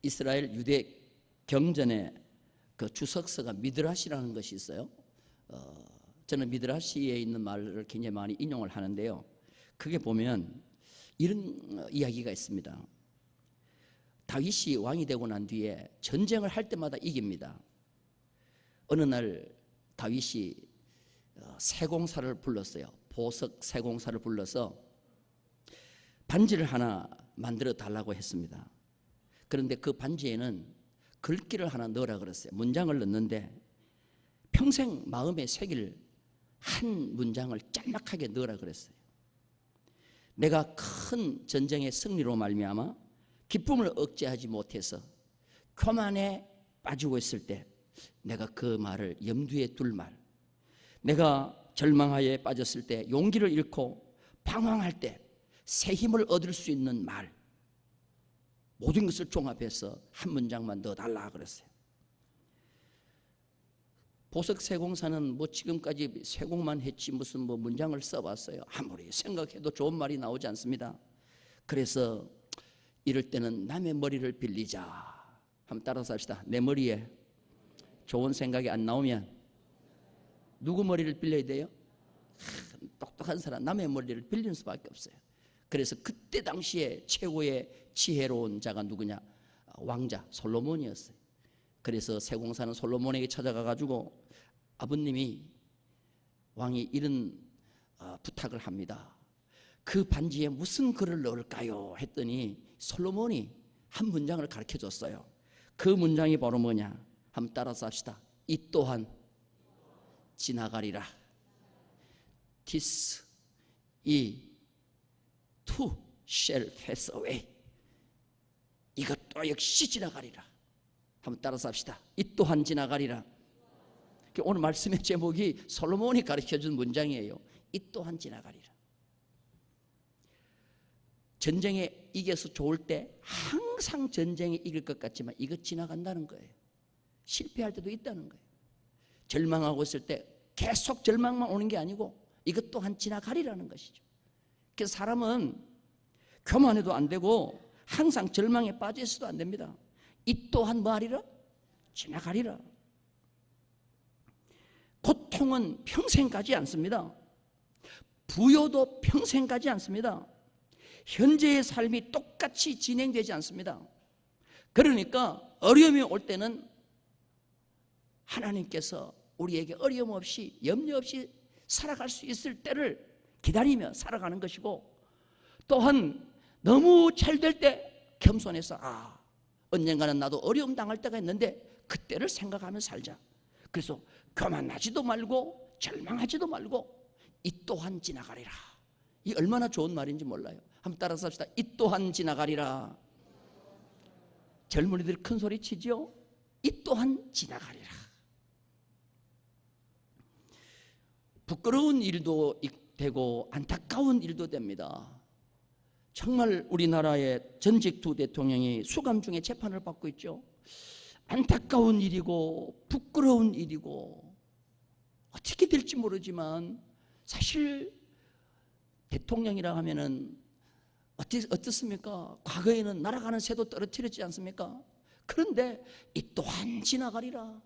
이스라엘 유대 경전에 그 주석서가 미드라시라는 것이 있어요. 저는 미드라시에 있는 말을 굉장히 많이 인용을 하는데요. 그게 보면 이런 이야기가 있습니다. 다윗이 왕이 되고 난 뒤에 전쟁을 할 때마다 이깁니다. 어느 날 다윗이 세공사를 불렀어요. 보석 세공사를 불러서 반지를 하나 만들어 달라고 했습니다. 그런데 그 반지에는 글귀를 하나 넣으라 그랬어요. 문장을 넣는데 평생 마음에 새길 한 문장을 짤막하게 넣으라 그랬어요. 내가 큰 전쟁의 승리로 말미암아 기쁨을 억제하지 못해서 교만에 빠지고 있을 때 내가 그 말을 염두에 둘 말, 내가 절망하에 빠졌을 때 용기를 잃고 방황할 때 새 힘을 얻을 수 있는 말, 모든 것을 종합해서 한 문장만 넣어달라 그랬어요. 보석 세공사는 뭐 지금까지 세공만 했지 무슨 뭐 문장을 써봤어요. 아무리 생각해도 좋은 말이 나오지 않습니다. 그래서 이럴 때는 남의 머리를 빌리자. 한번 따라서 합시다. 내 머리에 좋은 생각이 안 나오면 누구 머리를 빌려야 돼요? 똑똑한 사람, 남의 머리를 빌리는 수밖에 없어요. 그래서 그때 당시에 최고의 지혜로운 자가 누구냐? 왕자 솔로몬이었어요. 그래서 세공사는 솔로몬에게 찾아가가지고 아버님이 왕이 이런 부탁을 합니다. 그 반지에 무슨 글을 넣을까요? 했더니 솔로몬이 한 문장을 가르쳐줬어요. 그 문장이 바로 뭐냐? 한번 따라서 합시다. 이 또한 지나가리라. This 이 too shall pass away. 이것도 역시 지나가리라. 한번 따라서 합시다. 이 또한 지나가리라. 오늘 말씀의 제목이 솔로몬이 가르쳐준 문장이에요. 이 또한 지나가리라. 전쟁에 이겨서 좋을 때 항상 전쟁에 이길 것 같지만 이거 지나간다는 거예요. 실패할 때도 있다는 거예요. 절망하고 있을 때 계속 절망만 오는 게 아니고 이것 또한 지나가리라는 것이죠. 그래서 사람은 교만해도 안 되고 항상 절망에 빠져 있어도 안 됩니다. 이 또한 뭐 하리라? 지나가리라. 고통은 평생 가지 않습니다. 부여도 평생 가지 않습니다. 현재의 삶이 똑같이 진행되지 않습니다. 그러니까 어려움이 올 때는 하나님께서 우리에게 어려움 없이 염려 없이 살아갈 수 있을 때를 기다리며 살아가는 것이고, 또한 너무 잘 될 때 겸손해서 언젠가는 나도 어려움 당할 때가 있는데 그때를 생각하며 살자. 그래서 교만하지도 말고 절망하지도 말고 이 또한 지나가리라. 이 얼마나 좋은 말인지 몰라요. 한번 따라서 합시다. 이 또한 지나가리라. 젊은이들이 큰 소리 치죠. 이 또한 지나가리라. 부끄러운 일도 되고 안타까운 일도 됩니다. 정말 우리나라의 전직 두 대통령이 수감 중에 재판을 받고 있죠. 안타까운 일이고 부끄러운 일이고 어떻게 될지 모르지만 사실 대통령이라 하면은 어떻습니까? 과거에는 날아가는 새도 떨어뜨렸지 않습니까? 그런데 이 또한 지나가리라.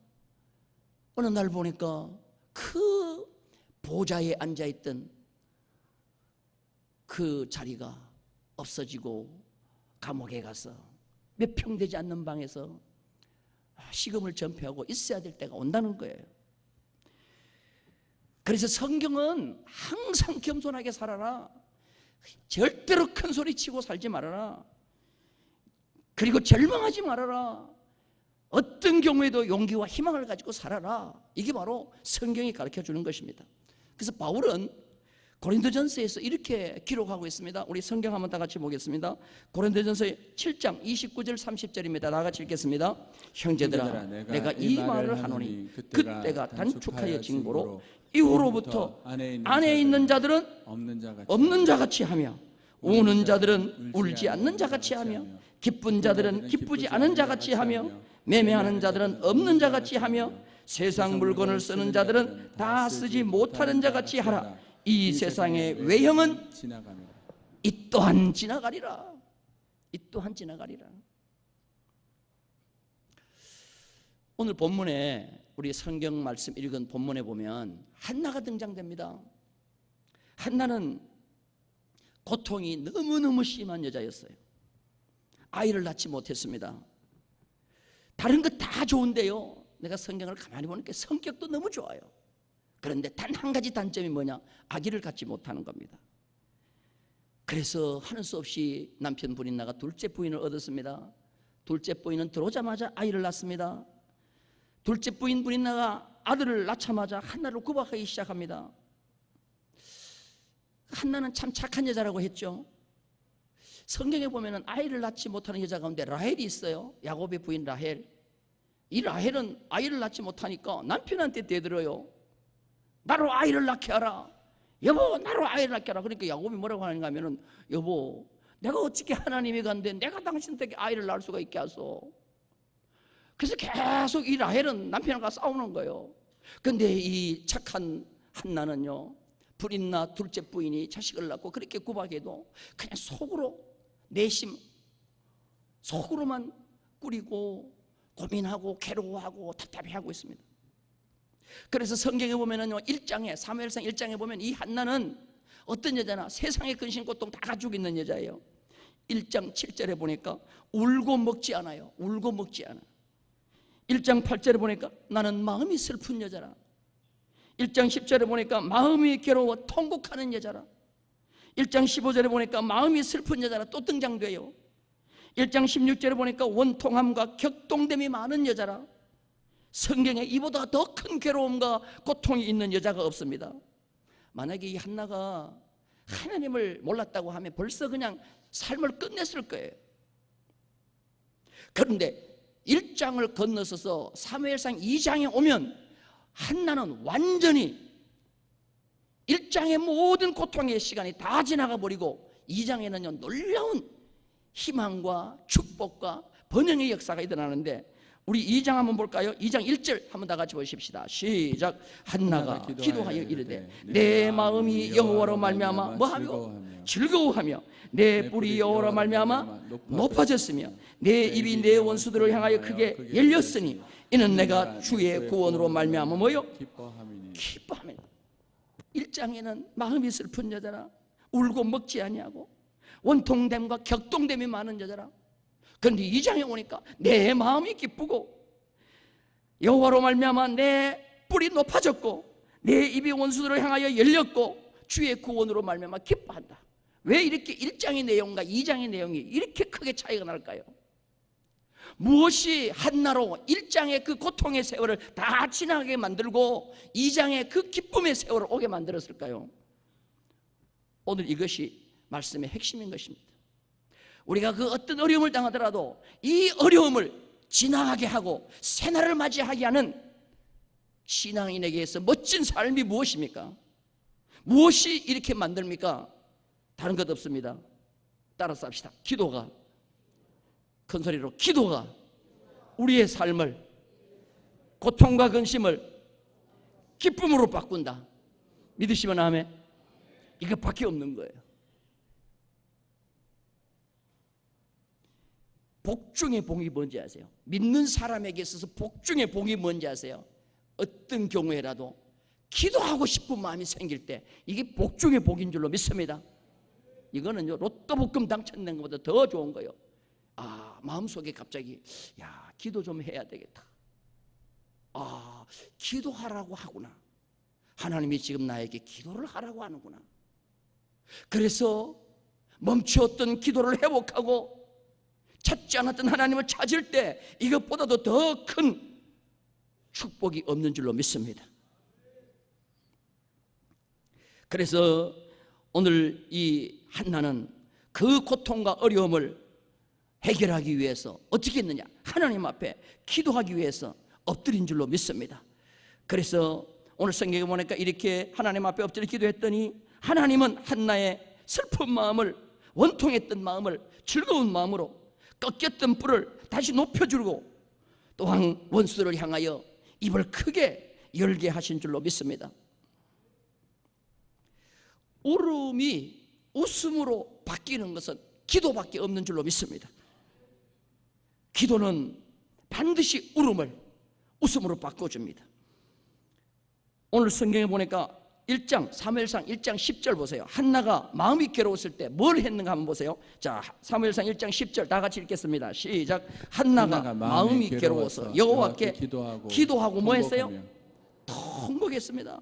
어느 날 보니까 그 보좌에 앉아있던 그 자리가 없어지고 감옥에 가서 몇 평 되지 않는 방에서 식음을 전폐하고 있어야 될 때가 온다는 거예요. 그래서 성경은 항상 겸손하게 살아라. 절대로 큰 소리 치고 살지 말아라. 그리고 절망하지 말아라. 어떤 경우에도 용기와 희망을 가지고 살아라. 이게 바로 성경이 가르쳐주는 것입니다. 그래서 바울은 고린도전서에서 이렇게 기록하고 있습니다. 우리 성경 한번 다 같이 보겠습니다. 고린도전서 7장 29절 30절입니다. 다 같이 읽겠습니다. 형제들아 내가 이 말을 하노니 그때가 단축하여 징보로 이후로부터 안에 있는 자들은 없는 자같이 하며 우는 자들은 울지 않는 자같이 하며 기쁜 자들은 기쁘지 않은 자같이 하며 매매하는 자들은 없는 자같이 하며 세상 물건을 쓰는 자들은 다 쓰지 못하는 자같이 하라. 이 세상의 외형은 이 또한 지나가리라. 이 또한 지나가리라. 오늘 본문에 우리 성경 말씀 읽은 본문에 보면 한나가 등장됩니다. 한나는 고통이 너무너무 심한 여자였어요. 아이를 낳지 못했습니다. 다른 것 다 좋은데요, 내가 성경을 가만히 보니까 성격도 너무 좋아요. 그런데 단 한 가지 단점이 뭐냐? 아기를 갖지 못하는 겁니다. 그래서 하는 수 없이 남편 브린나가 둘째 부인을 얻었습니다. 둘째 부인은 들어오자마자 아이를 낳습니다. 둘째 부인 브린나가 아들을 낳자마자 한나를 구박하기 시작합니다. 한나는 참 착한 여자라고 했죠. 성경에 보면 아이를 낳지 못하는 여자 가운데 라헬이 있어요. 야곱의 부인 라헬. 이 라헬은 아이를 낳지 못하니까 남편한테 대들어요. 나로 아이를 낳게 하라. 여보, 나로 아이를 낳게 하라. 그러니까 야곱이 뭐라고 하는가 하면은, 여보, 내가 어떻게 하나님이 간데 내가 당신에게 아이를 낳을 수가 있게 하소. 그래서 계속 이 라헬은 남편과 싸우는 거예요. 그런데 이 착한 한나는요, 브린나 둘째 부인이 자식을 낳고 그렇게 구박해도 그냥 속으로 내심 속으로만 꾸리고 고민하고 괴로워하고 답답해하고 있습니다. 그래서 성경에 보면은요, 1장에 사무엘상 1장에 보면 이 한나는 어떤 여자나 세상의 근심 고통 다 가지고 있는 여자예요. 1장 7절에 보니까 울고 먹지 않아요. 울고 먹지 않아. 1장 8절에 보니까 나는 마음이 슬픈 여자라. 1장 10절에 보니까 마음이 괴로워 통곡하는 여자라. 1장 15절에 보니까 마음이 슬픈 여자라 또 등장돼요. 1장 16절에 보니까 원통함과 격동됨이 많은 여자라. 성경에 이보다 더 큰 괴로움과 고통이 있는 여자가 없습니다. 만약에 이 한나가 하나님을 몰랐다고 하면 벌써 그냥 삶을 끝냈을 거예요. 그런데 1장을 건너서서 사무엘상 2장에 오면 한나는 완전히 1장의 모든 고통의 시간이 다 지나가 버리고 2장에는요, 놀라운 희망과 축복과 번영의 역사가 일어나는데, 우리 2장 한번 볼까요? 2장 1절 한번 다 같이 보십시다. 시작. 한나가 기도하여 이르되 내 마음이 여호와로 말미암아 뭐하며? 즐거워하며 내 뿔이 여호와로 말미암아 높아졌으며 내 입이 내 원수들을 향하여 크게 열렸으니 이는 내가 주의 구원으로 말미암아 뭐요? 기뻐함이라. 1장에는 마음이 슬픈 여자라, 울고 먹지 아니하고 원통됨과 격동됨이 많은 여자라. 그런데 2장에 오니까 내 마음이 기쁘고 여호와로 말미암아 내 뿔이 높아졌고 내 입이 원수들을 향하여 열렸고 주의 구원으로 말미암아 기뻐한다. 왜 이렇게 1장의 내용과 2장의 내용이 이렇게 크게 차이가 날까요? 무엇이 한나로 1장의 그 고통의 세월을 다 지나게 만들고 2장의 그 기쁨의 세월을 오게 만들었을까요? 오늘 이것이 말씀의 핵심인 것입니다. 우리가 그 어떤 어려움을 당하더라도 이 어려움을 지나가게 하고 새날을 맞이하게 하는 신앙인에게서 멋진 삶이 무엇입니까? 무엇이 이렇게 만듭니까? 다른 것 없습니다. 따라서 합시다. 기도가, 큰 소리로 기도가 우리의 삶을, 고통과 근심을 기쁨으로 바꾼다. 믿으시면 아멘. 이것밖에 없는 거예요. 복 중의 복이 뭔지 아세요? 믿는 사람에게 있어서 복 중의 복이 뭔지 아세요? 어떤 경우에라도 기도하고 싶은 마음이 생길 때 이게 복 중의 복인 줄로 믿습니다. 이거는요, 로또 복금 당첨된 것보다 더 좋은 거예요. 아, 마음속에 갑자기 야, 기도 좀 해야 되겠다. 아, 기도하라고 하구나. 하나님이 지금 나에게 기도를 하라고 하는구나. 그래서 멈추었던 기도를 회복하고 찾지 않았던 하나님을 찾을 때 이것보다도 더 큰 축복이 없는 줄로 믿습니다. 그래서 오늘 이 한나는 그 고통과 어려움을 해결하기 위해서 어떻게 했느냐? 하나님 앞에 기도하기 위해서 엎드린 줄로 믿습니다. 그래서 오늘 성경에 보니까 이렇게 하나님 앞에 엎드려 기도했더니 하나님은 한나의 슬픈 마음을, 원통했던 마음을 즐거운 마음으로, 꺾였던 뿔을 다시 높여주고 또한 원수들을 향하여 입을 크게 열게 하신 줄로 믿습니다. 울음이 웃음으로 바뀌는 것은 기도밖에 없는 줄로 믿습니다. 기도는 반드시 울음을, 웃음으로 바꿔줍니다. 오늘 성경에 보니까 1장 사무엘상 1장 10절 보세요. 한나가 마음이 괴로웠을 때 뭘 했는가 한번 보세요. 자, 사무엘상 1장 10절 다 같이 읽겠습니다. 시작. 한나가 마음이 괴로워서 여호와께 기도하고 뭐 했어요? 통곡했습니다.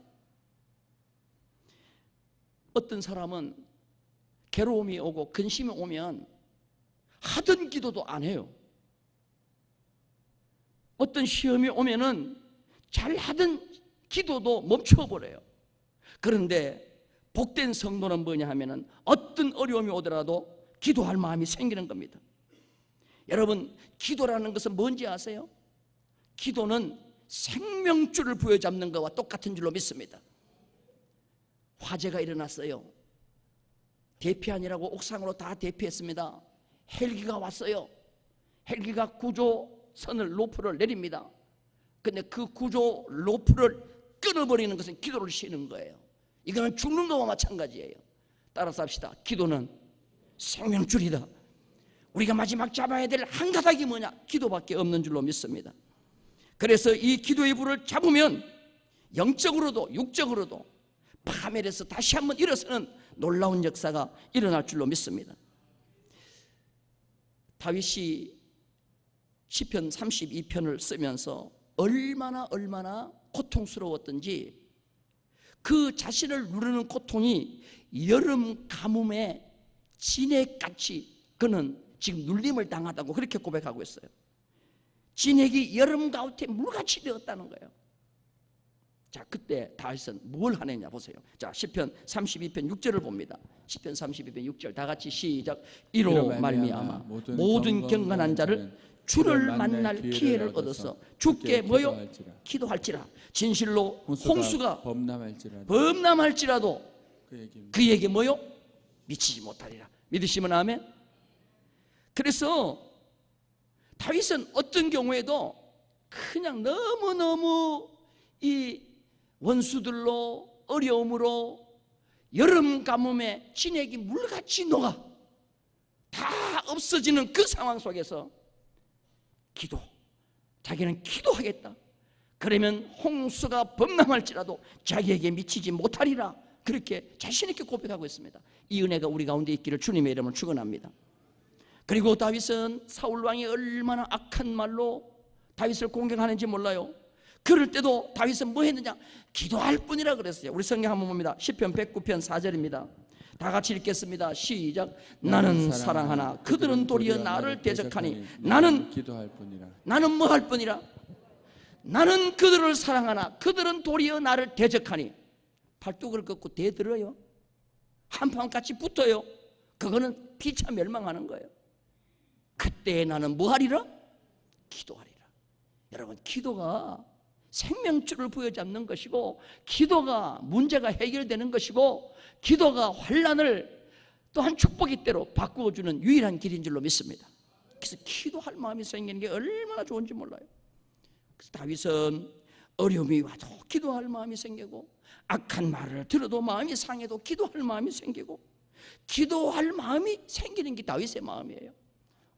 어떤 사람은 괴로움이 오고 근심이 오면 하던 기도도 안 해요. 어떤 시험이 오면은 잘하던 기도도 멈춰버려요. 그런데 복된 성도는 뭐냐 하면은 어떤 어려움이 오더라도 기도할 마음이 생기는 겁니다. 여러분, 기도라는 것은 뭔지 아세요? 기도는 생명줄을 부여잡는 것과 똑같은 줄로 믿습니다. 화재가 일어났어요. 대피 아니라고 옥상으로 다 대피했습니다. 헬기가 왔어요. 헬기가 구조선을 로프를 내립니다. 근데 그 구조 로프를 끊어버리는 것은 기도를 쉬는 거예요. 이거는 죽는 거와 마찬가지예요. 따라서 합시다. 기도는 생명줄이다. 우리가 마지막 잡아야 될 한 가닥이 뭐냐? 기도밖에 없는 줄로 믿습니다. 그래서 이 기도의 불을 잡으면 영적으로도 육적으로도 파멸해서 다시 한번 일어서는 놀라운 역사가 일어날 줄로 믿습니다. 다윗이 시편 32편을 쓰면서 얼마나 고통스러웠던지 그 자신을 누르는 고통이 여름 가뭄의 진액같이 그는 지금 눌림을 당하다고 그렇게 고백하고 있어요. 진액이 여름 가운데 물같이 되었다는 거예요. 자, 그때 다윗은 뭘 하느냐 보세요. 자, 시편 32편 6절을 봅니다. 시편 32편 6절 다 같이 시작. 이로 말미암아 모든 경건한 자를 주를 만날 기회를 얻어서 주께 뭐요? 기도할지라. 진실로 홍수가 범람할지라도 그에게 뭐요? 미치지 못하리라. 믿으시면 아멘. 그래서 다윗은 어떤 경우에도 그냥 너무너무 이 원수들로 어려움으로 여름 가뭄에 진액이 물같이 녹아 다 없어지는 그 상황 속에서 기도, 자기는 기도하겠다. 그러면 홍수가 범람할지라도 자기에게 미치지 못하리라. 그렇게 자신 있게 고백하고 있습니다. 이 은혜가 우리 가운데 있기를 주님의 이름으로 축원합니다. 그리고 다윗은 사울 왕이 얼마나 악한 말로 다윗을 공격하는지 몰라요. 그럴 때도 다윗은 뭐 했느냐? 기도할 뿐이라 그랬어요. 우리 성경 한번 봅니다. 시편 109편 4절입니다. 다 같이 읽겠습니다. 시작. 나는 사랑하나 그들은 도리어 나를 대적하니 나는 기도할 뿐이라. 나는 뭐 할 뿐이라? 나는 그들을 사랑하나 그들은 도리어 나를 대적하니. 팔뚝을 걷고 대들어요. 한판 같이 붙어요. 그거는 피차 멸망하는 거예요. 그때 나는 뭐 하리라? 기도하리라. 여러분, 기도가 생명줄을 부여잡는 것이고, 기도가 문제가 해결되는 것이고, 기도가 환난을 또한 축복의 때로 바꾸어주는 유일한 길인 줄로 믿습니다. 그래서 기도할 마음이 생기는 게 얼마나 좋은지 몰라요. 그래서 다윗은 어려움이 와도 기도할 마음이 생기고, 악한 말을 들어도 마음이 상해도 기도할 마음이 생기고, 기도할 마음이 생기는 게 다윗의 마음이에요.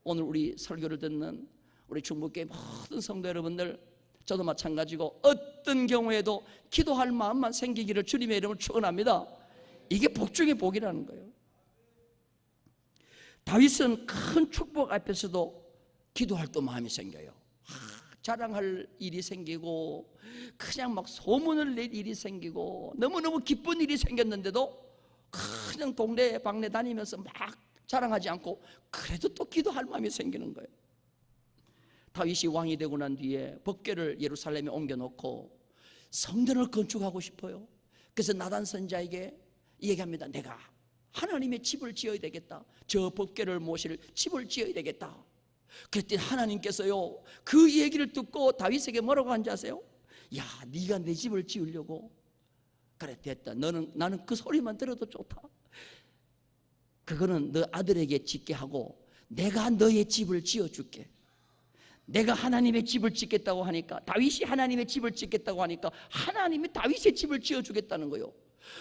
오늘 우리 설교를 듣는 우리 충북교회 모든 성도 여러분들, 저도 마찬가지고 어떤 경우에도 기도할 마음만 생기기를 주님의 이름으로 축원합니다. 이게 복 중의 복이라는 거예요. 다윗은 큰 축복 앞에서도 기도할 또 마음이 생겨요. 자랑할 일이 생기고 그냥 막 소문을 낼 일이 생기고 너무너무 기쁜 일이 생겼는데도 그냥 동네 방네 다니면서 막 자랑하지 않고 그래도 또 기도할 마음이 생기는 거예요. 다윗이 왕이 되고 난 뒤에 법궤를 예루살렘에 옮겨놓고 성전을 건축하고 싶어요. 그래서 나단 선지자에게 얘기합니다. 내가 하나님의 집을 지어야 되겠다. 저 법궤를 모실 집을 지어야 되겠다. 그랬더니 하나님께서요, 그 얘기를 듣고 다윗에게 뭐라고 한지 아세요? 야, 네가 내 집을 지으려고? 그래, 됐다. 나는 그 소리만 들어도 좋다. 그거는 너 아들에게 짓게 하고 내가 너의 집을 지어줄게. 내가 하나님의 집을 짓겠다고 하니까, 다윗이 하나님의 집을 짓겠다고 하니까 하나님이 다윗의 집을 지어주겠다는 거예요.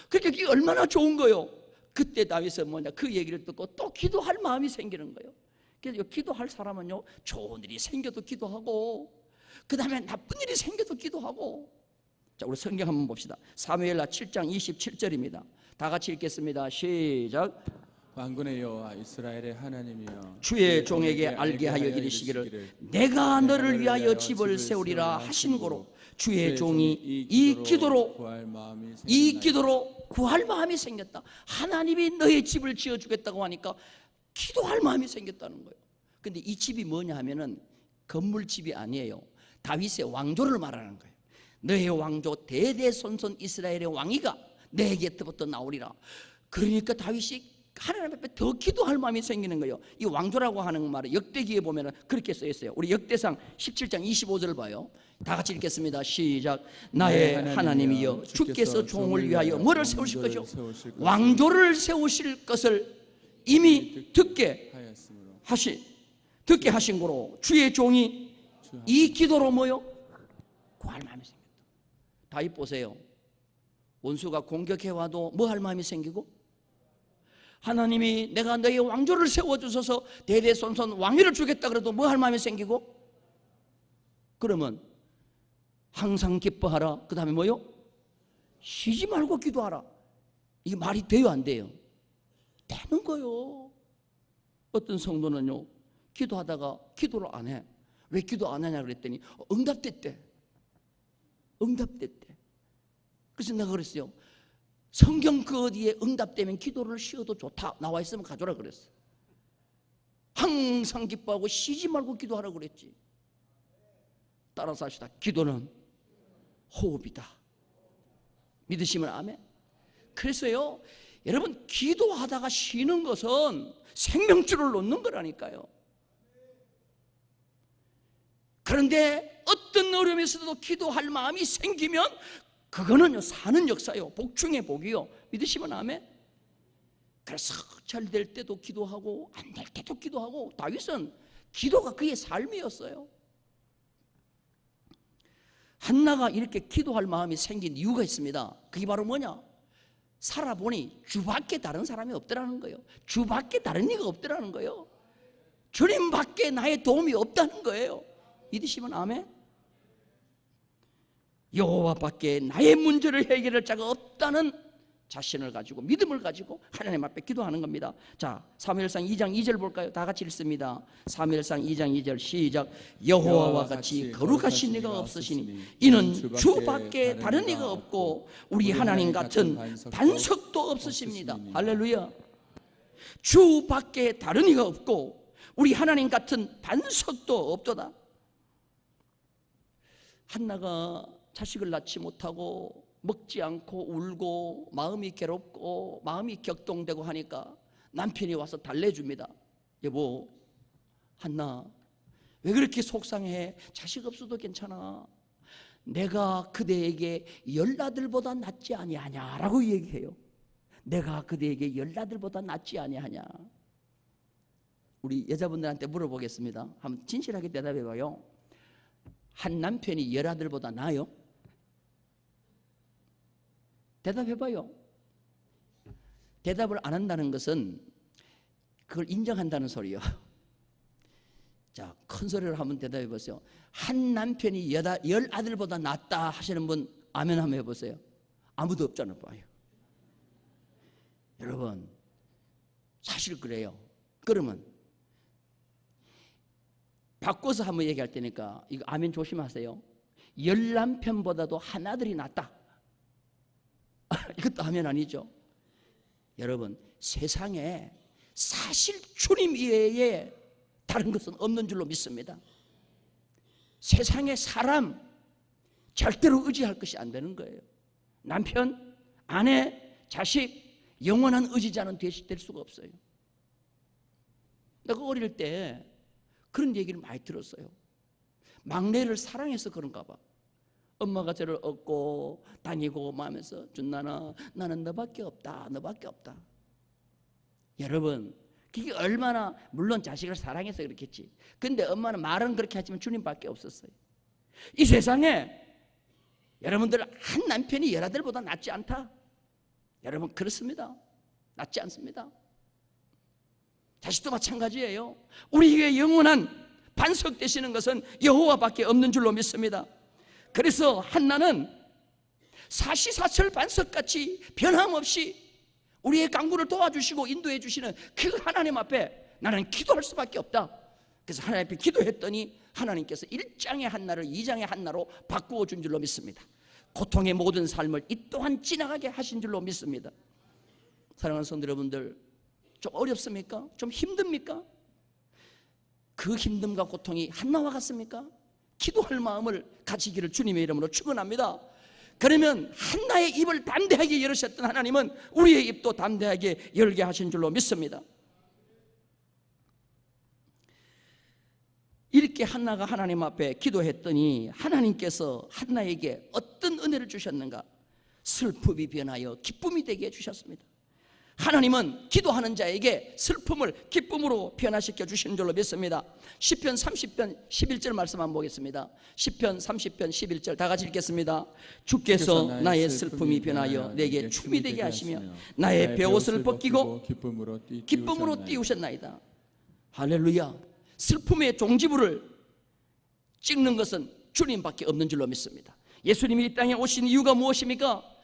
그러니까 그게 얼마나 좋은 거예요. 그때 다윗은 뭐냐, 그 얘기를 듣고 또 기도할 마음이 생기는 거예요. 그래서 기도할 사람은요, 좋은 일이 생겨도 기도하고 그 다음에 나쁜 일이 생겨도 기도하고. 자, 우리 성경 한번 봅시다. 사무엘하 7장 27절입니다. 다 같이 읽겠습니다. 시작. 만군의 여호와 이스라엘의 하나님이여 주의 종에게 알게 하여 이르시기를 내가 너를 위하여 집을 세우리라 하신 고로 주의 종이 이 기도로 구할 마음이 생겼다. 하나님이 너의 집을 지어주겠다고 하니까 기도할 마음이 생겼다는 거예요. 근데 이 집이 뭐냐 하면은 건물집이 아니에요. 다윗의 왕조를 말하는 거예요. 너의 왕조 대대손손 이스라엘의 왕위가 내 곁부터 나오리라. 그러니까 다윗이 하나님 앞에 더 기도할 마음이 생기는 거예요. 이 왕조라고 하는 말은 역대기에 보면 그렇게 써 있어요. 우리 역대상 17장 25절 봐요. 다 같이 읽겠습니다. 시작. 나의 하나님이여 주께서 종을 위하여 뭐를 세우실 것이요? 왕조를 세우실 것을 이미 듣게 하신 거로 주의 종이 이 기도로 뭐요? 구할 마음이 생겼다. 다윗 보세요. 원수가 공격해와도 뭐 할 마음이 생기고, 하나님이 내가 너의 왕조를 세워주셔서 대대손손 왕위를 주겠다 그래도 뭐 할 마음이 생기고, 그러면 항상 기뻐하라. 그 다음에 뭐요? 쉬지 말고 기도하라. 이게 말이 돼요 안 돼요? 되는 거요. 어떤 성도는요 기도하다가 기도를 안 해. 왜 기도 안 하냐 그랬더니 응답됐대. 그래서 내가 그랬어요. 성경 그 어디에 응답되면 기도를 쉬어도 좋다 나와 있으면 가져라 그랬어. 항상 기뻐하고 쉬지 말고 기도하라 그랬지. 따라서 합시다. 기도는 호흡이다. 믿으시면 아멘. 그래서요 여러분, 기도하다가 쉬는 것은 생명줄을 놓는 거라니까요. 그런데 어떤 어려움에서도 기도할 마음이 생기면 그거는요 사는 역사요. 복 중에 복이요. 믿으시면 아멘. 그래서 잘 될 때도 기도하고 안 될 때도 기도하고, 다윗은 기도가 그의 삶이었어요. 한나가 이렇게 기도할 마음이 생긴 이유가 있습니다. 그게 바로 뭐냐? 살아보니 주밖에 다른 사람이 없더라는 거예요. 주밖에 다른 이가 없더라는 거예요. 주님밖에 나의 도움이 없다는 거예요. 믿으시면 아멘. 여호와밖에 나의 문제를 해결할 자가 없다는 자신을 가지고, 믿음을 가지고 하나님 앞에 기도하는 겁니다. 자, 사무엘상 2장 2절 볼까요? 다 같이 읽습니다. 사무엘상 2장 2절 시작. 여호와와 같이 거룩하신 이가 없으시니 이는 주밖에 다른 이가 없고 우리 하나님 같은 반석도 없으십니다. 할렐루야. 주밖에 다른 이가 없고 우리 하나님 같은 반석도 없도다. 한나가 자식을 낳지 못하고 먹지 않고 울고 마음이 괴롭고 마음이 격동되고 하니까 남편이 와서 달래줍니다. 여보, 한나 왜 그렇게 속상해? 자식 없어도 괜찮아. 내가 그대에게 10아들보다 낫지 아니하냐 라고 얘기해요. 내가 그대에게 10아들보다 낫지 아니하냐. 우리 여자분들한테 물어보겠습니다. 한번 진실하게 대답해봐요. 한 남편이 10아들보다 나아요? 대답해봐요. 대답을 안 한다는 것은 그걸 인정한다는 소리요. 자, 큰 소리로 한번 대답해보세요. 한 남편이 10아들보다 낫다 하시는 분 아멘 한번 해보세요. 아무도 없잖아 봐요. 여러분 사실 그래요. 그러면 바꿔서 한번 얘기할 테니까 이거 아멘 조심하세요. 10남편보다도 한 아들이 낫다. 이것도 아멘 아니죠? 여러분 세상에 사실 주님 이외에 다른 것은 없는 줄로 믿습니다. 세상에 사람 절대로 의지할 것이 안 되는 거예요. 남편, 아내, 자식 영원한 의지자는 될 수가 없어요. 내가 어릴 때 그런 얘기를 많이 들었어요. 막내를 사랑해서 그런가 봐. 엄마가 저를 업고 다니고 하면서 준나나 나는 너밖에 없다. 너밖에 없다. 여러분 그게 얼마나, 물론 자식을 사랑해서 그렇겠지. 근데 엄마는 말은 그렇게 하지만 주님밖에 없었어요. 이 세상에 여러분들 한 남편이 10아들보다 낫지 않다. 여러분 그렇습니다. 낫지 않습니다. 자식도 마찬가지예요. 우리에게 영원한 반석되시는 것은 여호와밖에 없는 줄로 믿습니다. 그래서 한나는 사시사철 반석같이 변함없이 우리의 강구를 도와주시고 인도해 주시는 그 하나님 앞에 나는 기도할 수밖에 없다. 그래서 하나님 앞에 기도했더니 하나님께서 1장의 한나를 2장의 한나로 바꾸어 준 줄로 믿습니다. 고통의 모든 삶을 이 또한 지나가게 하신 줄로 믿습니다. 사랑하는 성도 여러분들, 좀 어렵습니까? 좀 힘듭니까? 그 힘듦과 고통이 한나와 같습니까? 기도할 마음을 가지기를 주님의 이름으로 축원합니다. 그러면 한나의 입을 담대하게 열으셨던 하나님은 우리의 입도 담대하게 열게 하신 줄로 믿습니다. 이렇게 한나가 하나님 앞에 기도했더니 하나님께서 한나에게 어떤 은혜를 주셨는가? 슬픔이 변하여 기쁨이 되게 해주셨습니다. 하나님은 기도하는 자에게 슬픔을 기쁨으로 변화시켜 주시는 줄로 믿습니다. 시편 30편 11절 말씀 한번 보겠습니다. 시편 30편 11절 다 같이 읽겠습니다. 주께서 나의 슬픔이 변하여 내게 춤이 되게 하시며 나의 베옷을 벗기고 기쁨으로 띄우셨나이다. 할렐루야. 슬픔의 종지부를 찍는 것은 주님밖에 없는 줄로 믿습니다. 예수님이 이 땅에 오신 이유가 무엇입니까?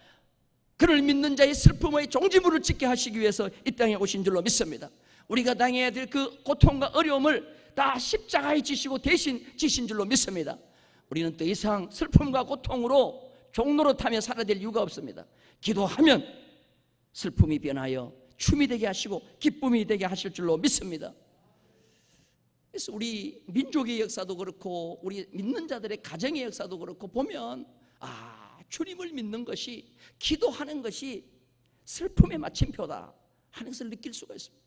그를 믿는 자의 슬픔의 종지부를 찍게 하시기 위해서 이 땅에 오신 줄로 믿습니다. 우리가 당해야 될 그 고통과 어려움을 다 십자가에 지시고 대신 지신 줄로 믿습니다. 우리는 더 이상 슬픔과 고통으로 종로로 타며 살아야 될 이유가 없습니다. 기도하면 슬픔이 변하여 춤이 되게 하시고 기쁨이 되게 하실 줄로 믿습니다. 그래서 우리 민족의 역사도 그렇고 우리 믿는 자들의 가정의 역사도 그렇고 보면 주님을 믿는 것이, 기도하는 것이 슬픔의 마침표다 하는 것을 느낄 수가 있습니다.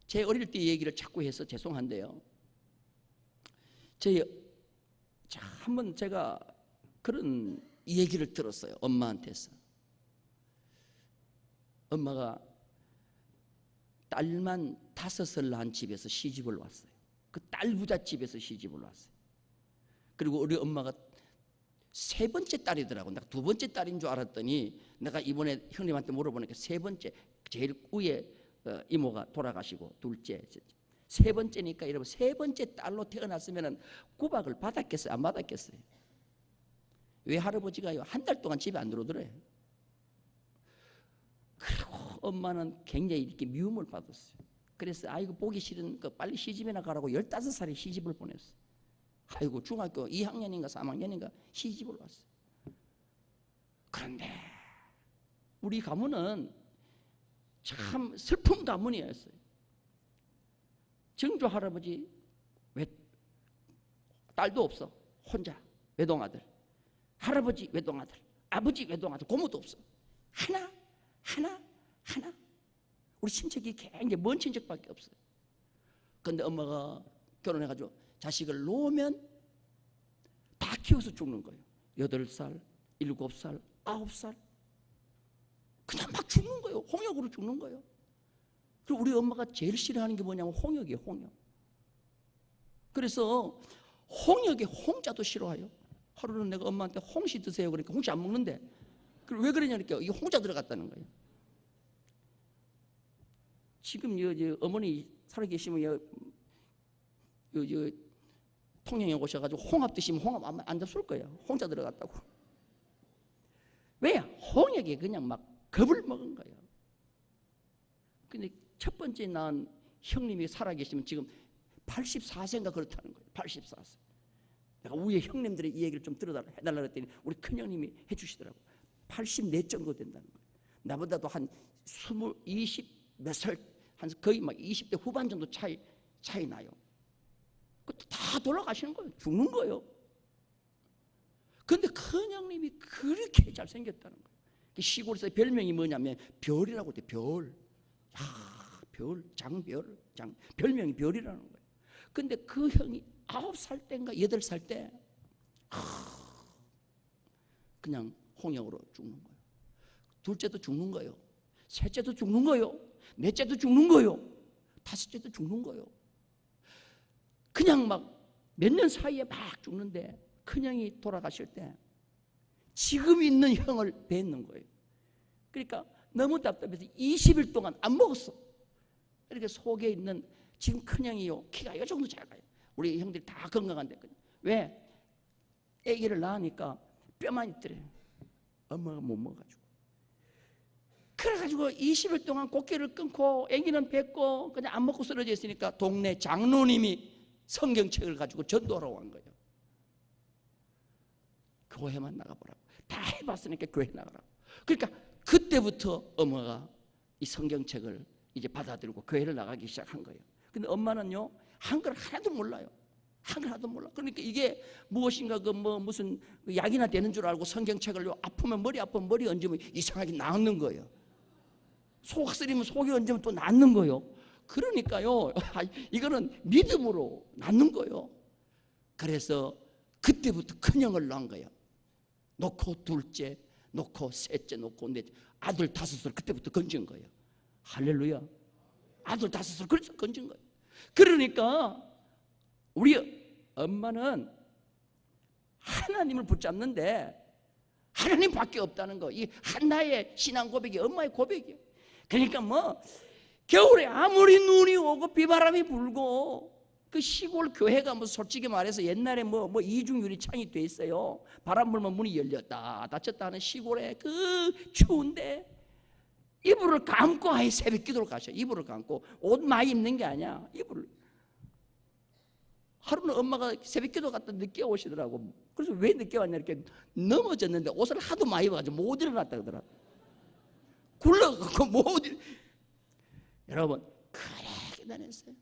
제 어릴 때 얘기를 자꾸 해서 죄송한데요, 한번 제가 그런 얘기를 들었어요. 엄마한테서. 엄마가 딸만 5을 낳은 집에서 시집을 왔어요. 그 딸 부잣집에서 시집을 왔어요. 그리고 우리 엄마가 3번째 딸이더라고. 내가 2번째 딸인 줄 알았더니 내가 이번에 형님한테 물어보니까 3번째, 제일 위에 이모가 돌아가시고 둘째, 3번째니까 여러분 3번째 딸로 태어났으면 구박을 받았겠어요? 안 받았겠어요? 왜 할아버지가요 한 달 동안 집에 안 들어오더래요. 그리고 엄마는 굉장히 이렇게 미움을 받았어요. 그래서 아이고 보기 싫은 거 빨리 시집이나 가라고 15살에 시집을 보냈어요. 아이고 중학교 2학년인가 3학년인가 시집을 왔어요. 그런데 우리 가문은 참 슬픈 가문이었어요. 정조 할아버지 딸도 없어. 혼자 외동아들. 할아버지 외동아들. 아버지 외동아들. 고모도 없어. 하나. 우리 친척이 굉장히 먼 친척밖에 없어요. 그런데 엄마가 결혼해가지고 자식을 놓으면 다 키워서 죽는 거예요. 8살, 7살, 9살 그냥 막 죽는 거예요. 홍역으로 죽는 거예요. 그리고 우리 엄마가 제일 싫어하는 게 뭐냐면 홍역이에요. 홍역. 그래서 홍역에 홍자도 싫어해요. 하루는 내가 엄마한테 홍시 드세요 그러니까 홍시 안 먹는데, 왜 그러냐니까 이게 홍자 들어갔다는 거예요. 지금 어머니 살아계시면 통영에 오셔가지고 홍합 드시면 홍합 안 잡술 거예요. 홍자 들어갔다고. 왜? 홍역이 그냥 막 겁을 먹은 거예요. 근데 첫 번째 낳은 형님이 살아계시면 지금 84세인가 그렇다는 거예요. 84세. 내가 위에 형님들의 이 얘기를 좀 해달라고 했더니 우리 큰형님이 해주시더라고. 84 정도 된다는 거예요. 나보다도 한 20 몇 살, 한 거의 막 20대 후반 정도 차이 나요. 그것도 다 돌아가시는 거예요. 죽는 거예요. 그런데 큰형님이 그렇게 잘생겼다는 거예요. 시골에서 별명이 뭐냐면 별이라고 돼. 별. 별, 장별. 별명이 별이라는 거예요. 근데 그 형이 9살 때인가 8살 때 그냥 홍역으로 죽는 거예요. 둘째도 죽는 거예요. 셋째도 죽는 거예요. 넷째도 죽는 거예요. 5째도 죽는 거예요. 그냥 막 몇 년 사이에 막 죽는데 큰형이 돌아가실 때 지금 있는 형을 뵙는 거예요. 그러니까 너무 답답해서 20일 동안 안 먹었어. 이렇게 속에 있는 지금 큰형이요 키가 이 정도 작아요. 우리 형들이 다 건강한데 왜? 아기를 낳으니까 뼈만 있더래요. 엄마가 못 먹어가지고. 그래가지고 20일 동안 고기를 끊고 아기는 뱉고 그냥 안 먹고 쓰러져 있으니까 동네 장로님이 성경책을 가지고 전도하러 간 거예요. 교회만 나가보라고. 다 해봤으니까 교회 나가라고. 그러니까 그때부터 엄마가 이 성경책을 이제 받아들이고 교회를 나가기 시작한 거예요. 근데 엄마는요 한글 하나도 몰라요. 한글 하나도 몰라. 그러니까 이게 무엇인가 무슨 약이나 되는 줄 알고 성경책을요 아프면 머리 아프면 머리 얹으면 이상하게 낫는 거예요. 속 쓰리면 속에 얹으면 또 낫는 거예요. 그러니까요 이거는 믿음으로 낫는 거예요. 그래서 그때부터 큰형을 낳은 거예요. 놓고 둘째, 놓고 셋째, 놓고 넷째, 아들 다섯을 그때부터 건진 거예요. 할렐루야. 아들 다섯을 그래서 건진 거예요. 그러니까 우리 엄마는 하나님을 붙잡는데 하나님밖에 없다는 거. 이 한나의 신앙 고백이 엄마의 고백이에요. 그러니까 겨울에 아무리 눈이 오고 비바람이 불고 그 시골 교회가 솔직히 말해서 옛날에 이중 유리창이 돼 있어요. 바람 불면 문이 열렸다 닫혔다 하는 시골에 그 추운데 이불을 감고 아예 새벽 기도를 가셔요. 이불을 감고 옷 많이 입는 게 아니야. 이불을. 하루는 엄마가 새벽 기도 갔다 늦게 오시더라고. 그래서 왜 늦게 왔냐 이렇게 넘어졌는데 옷을 하도 많이 입어가지고 못 일어났다 그러더라고. 굴러가고 못 일. 여러분 그래 기다렸어요.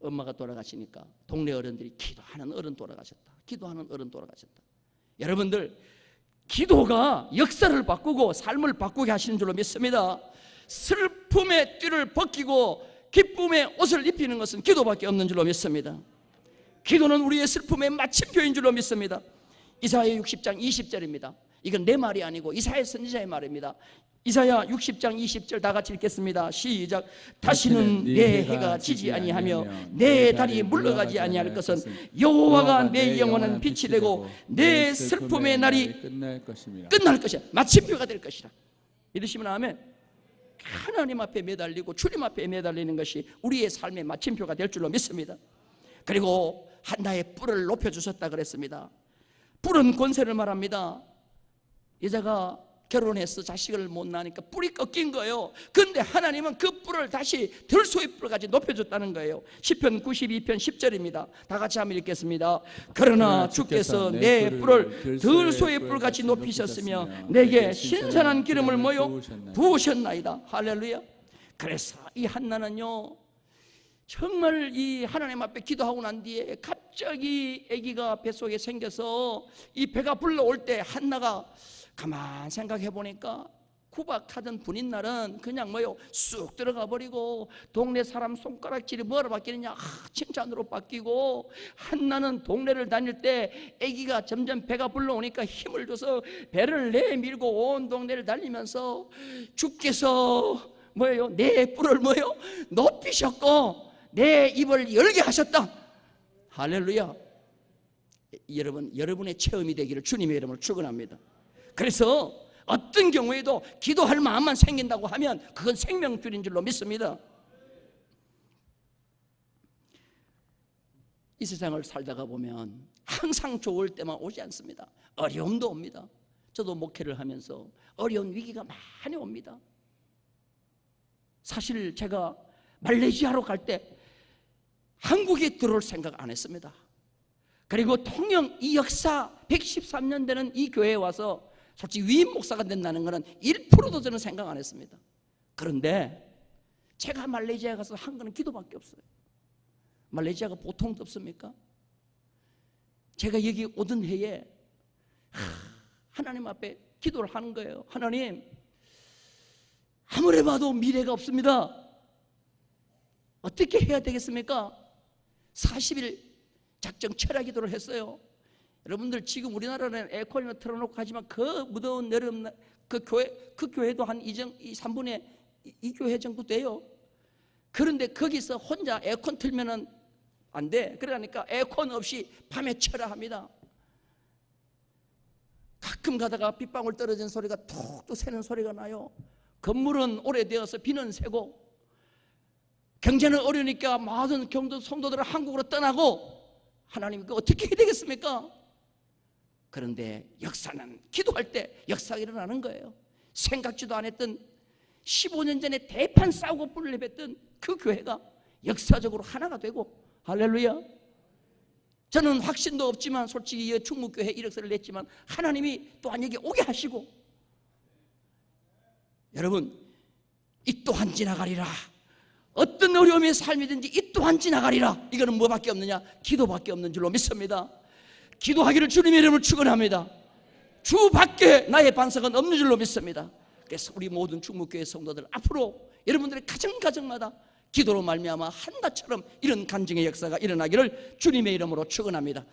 엄마가 돌아가시니까 동네 어른들이 기도하는 어른 돌아가셨다. 기도하는 어른 돌아가셨다. 여러분들 기도가 역사를 바꾸고 삶을 바꾸게 하시는 줄로 믿습니다. 슬픔의 띠를 벗기고 기쁨의 옷을 입히는 것은 기도밖에 없는 줄로 믿습니다. 기도는 우리의 슬픔의 마침표인 줄로 믿습니다. 이사야 60장 20절입니다. 이건 내 말이 아니고 이사야 선지자의 말입니다. 이사야 60장 20절 다 같이 읽겠습니다. 시작. 다시는 내 해가 지지 아니하며 내 달이 물러가지 아니할 것은 여호와가 내 영원한 빛이 되고 내 슬픔의 날이 끝날 것이야. 마침표가 될 것이라. 믿으시면 아멘. 하나님 앞에 매달리고 주님 앞에 매달리는 것이 우리의 삶의 마침표가 될 줄로 믿습니다. 그리고 한나의 뿔을 높여주셨다 그랬습니다. 뿔은 권세를 말합니다. 여자가 결혼해서 자식을 못 낳으니까 뿔이 꺾인 거예요. 그런데 하나님은 그 뿔을 다시 들소의 뿔까지 높여줬다는 거예요. 시편 92편 10절입니다. 다 같이 한번 읽겠습니다. 그러나 주께서 내 뿔을 들소의 뿔같이 높이셨으며 내게 신선한 기름을 부으셨나이다. 할렐루야. 그래서 이 한나는요 정말 이 하나님 앞에 기도하고 난 뒤에 갑자기 아기가 뱃속에 생겨서 이 배가 불러올 때 한나가 가만 생각해 보니까 구박하던 분인 날은 그냥 쑥 들어가 버리고 동네 사람 손가락질이 뭐로 바뀌느냐 칭찬으로 바뀌고 한나는 동네를 다닐 때 아기가 점점 배가 불러오니까 힘을 줘서 배를 내밀고 온 동네를 달리면서 주께서 내 뿔을 높이셨고 내 입을 열게 하셨다. 할렐루야. 여러분 여러분의 체험이 되기를 주님의 이름으로 축원합니다. 그래서 어떤 경우에도 기도할 마음만 생긴다고 하면 그건 생명줄인 줄로 믿습니다. 이 세상을 살다가 보면 항상 좋을 때만 오지 않습니다. 어려움도 옵니다. 저도 목회를 하면서 어려운 위기가 많이 옵니다. 사실 제가 말레이시아로 갈 때 한국에 들어올 생각 안 했습니다. 그리고 통영 이 역사 113년 되는 이 교회에 와서 솔직히 위임 목사가 된다는 것은 1%도 저는 생각 안 했습니다. 그런데 제가 말레이시아에 가서 한 거는 기도밖에 없어요. 말레이시아가 보통 덥습니까? 제가 여기 오던 해에 하나님 앞에 기도를 하는 거예요. 하나님 아무리 봐도 미래가 없습니다. 어떻게 해야 되겠습니까? 40일 작정 철야 기도를 했어요. 여러분들 지금 우리나라는 에어컨이나 틀어놓고 하지만 그 무더운 여름 그 교회도 한 3분의 2 교회 정도 돼요. 그런데 거기서 혼자 에어컨 틀면은 안 돼. 그러니까 에어컨 없이 밤에 철야합니다. 가끔 가다가 빗방울 떨어진 소리가 툭툭 새는 소리가 나요. 건물은 오래되어서 비는 새고 경제는 어려우니까 많은 경도 성도들은 한국으로 떠나고 하나님 그 어떻게 해야 되겠습니까? 그런데 역사는 기도할 때 역사가 일어나는 거예요. 생각지도 않았던 15년 전에 대판 싸우고 뿔을 내뱉던 그 교회가 역사적으로 하나가 되고, 할렐루야. 저는 확신도 없지만 솔직히 이 충무교회 이력서를 냈지만 하나님이 또한 여기 오게 하시고, 여러분 이 또한 지나가리라. 어떤 어려움의 삶이든지 이 또한 지나가리라. 이거는 뭐밖에 없느냐? 기도밖에 없는 줄로 믿습니다. 기도하기를 주님의 이름으로 축원합니다. 주 밖에 나의 반석은 없는 줄로 믿습니다. 그래서 우리 모든 충무교회 성도들 앞으로 여러분들의 가정마다 기도로 말미암아 한나처럼 이런 간증의 역사가 일어나기를 주님의 이름으로 축원합니다.